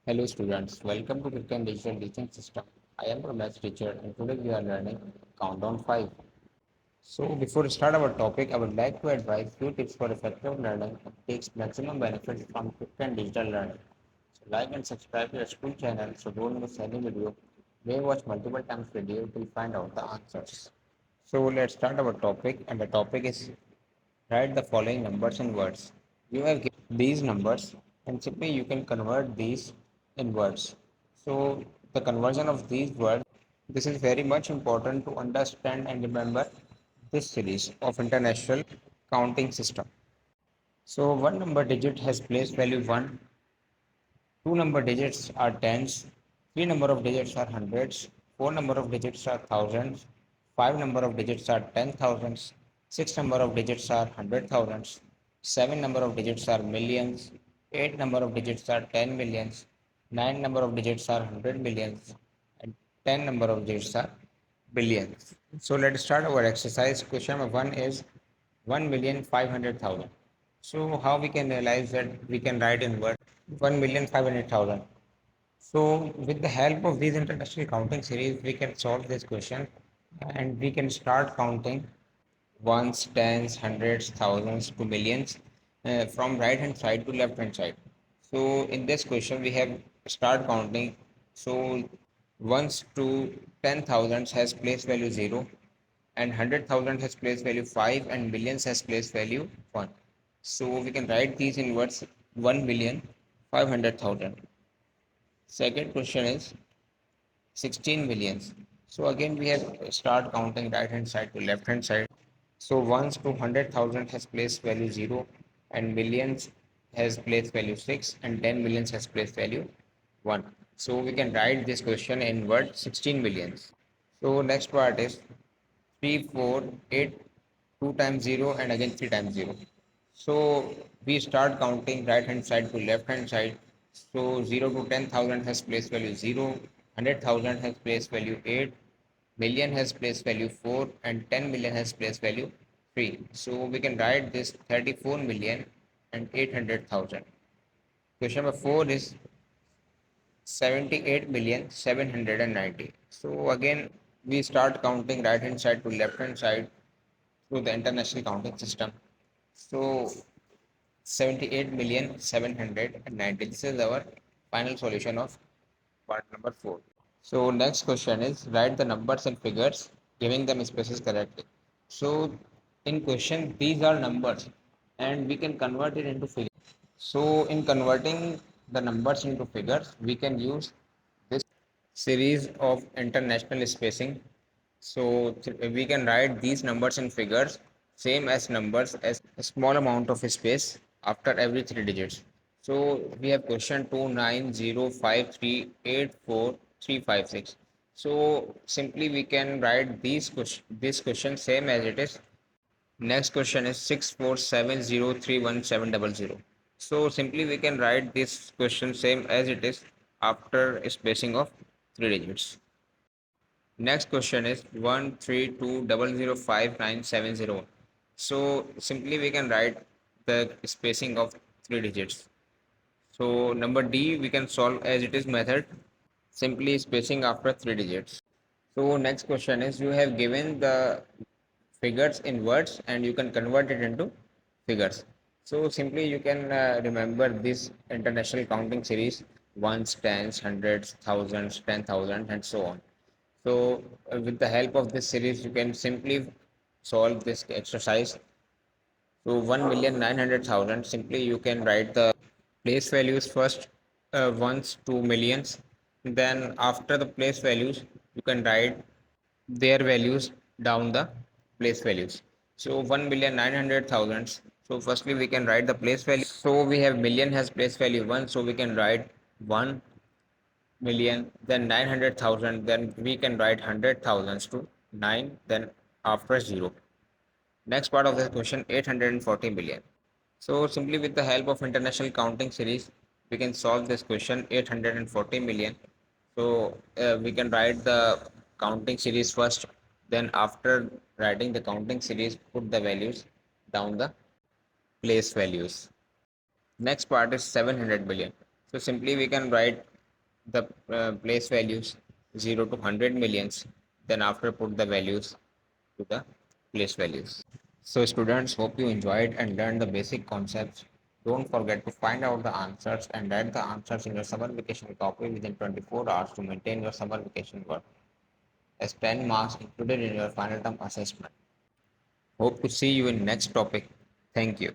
Hello students, welcome to Quick and Digital Teaching System. I am your maths teacher and today we are learning Countdown 5. So before we start our topic, I would like to advise few tips for effective learning and takes maximum benefits from Quick and Digital Learning. So like and subscribe to our school channel so don't miss any video. May watch multiple times video to find out the answers. So let's start our topic and the topic is write the following numbers in words. You have given these numbers and simply you can convert these in words. So the conversion of these words, this is very much important to understand and remember this series of international counting system. So one number digit has place value 1, two number digits are tens, three number of digits are hundreds, four number of digits are thousands, five number of digits are 10,000s, six number of digits are hundred thousands, seven number of digits are millions, eight number of digits are 10 millions, nine number of digits are 100 millions, and 10 number of digits are billions. So let's start our exercise. Question number one is 1,500,000. So how we can realize that we can write in word 1,500,000. So with the help of these international counting series, we can solve this question and we can start counting ones, tens, hundreds, thousands to millions from right hand side to left hand side. So in this question, we have start counting. So ones to 10,000 has place value 0 and 100,000 has place value 5 and millions has place value 1. So we can write these in words 1,500,000. Second question is 16 millions. So again we have start counting right hand side to left hand side. So ones to 100,000 has place value 0 and millions has place value 6 and 10 millions has place value 1. So we can write this question in word 16 millions. So next part is 3, 4, 8, 2 times 0 and again 3 times 0. So we start counting right hand side to left hand side. So 0 to 10,000 has place value 0, 100,000 has place value 8, million has place value 4 and 10 million has place value 3. So we can write this 34 million and 800,000. Question number 4 is 78,790,000. So again we start counting right hand side to left hand side through the international counting system. So 78,790,000. This is our final solution of part number 4. So next question is write the numbers and figures giving them spaces correctly. So in question these are numbers and we can convert it into figures. So in converting the numbers into figures we can use this series of international spacing. So we can write these numbers in figures same as numbers as a small amount of space after every three digits. So we have question 2905384 356. So simply we can write this question same as it is. Next question is 647031700. So simply we can write this question same as it is after a spacing of three digits. Next question is 132005970. So simply we can write the spacing of three digits. So number D we can solve as it is method, simply spacing after three digits. So next question is you have given the figures in words and you can convert it into figures. So simply you can remember this international counting series ones, tens, hundreds, thousands, 10,000 and so on. So with the help of this series, you can simply solve this exercise. So 1,900,000, simply you can write the place values first, ones to millions. Then after the place values, you can write their values down the place values. So 1,900,000. So firstly we can write the place value. So we have million has place value 1. So we can write 1,000,000, then 900,000, then we can write 100,000s to 9, then after 0. Next part of the question 840 million. So simply with the help of international counting series, we can solve this question 840 million. So we can write the counting series first, then after writing the counting series, put the values down the place values. Next part is 700 billion. So simply we can write the place values 0 to 100 millions, then after put the values to the place values. So students, hope you enjoyed and learned the basic concepts. Don't forget to find out the answers and write the answers in your summer vacation copy within 24 hours to maintain your summer vacation work as 10 marks included in your final term assessment. Hope to see you in next topic. Thank you.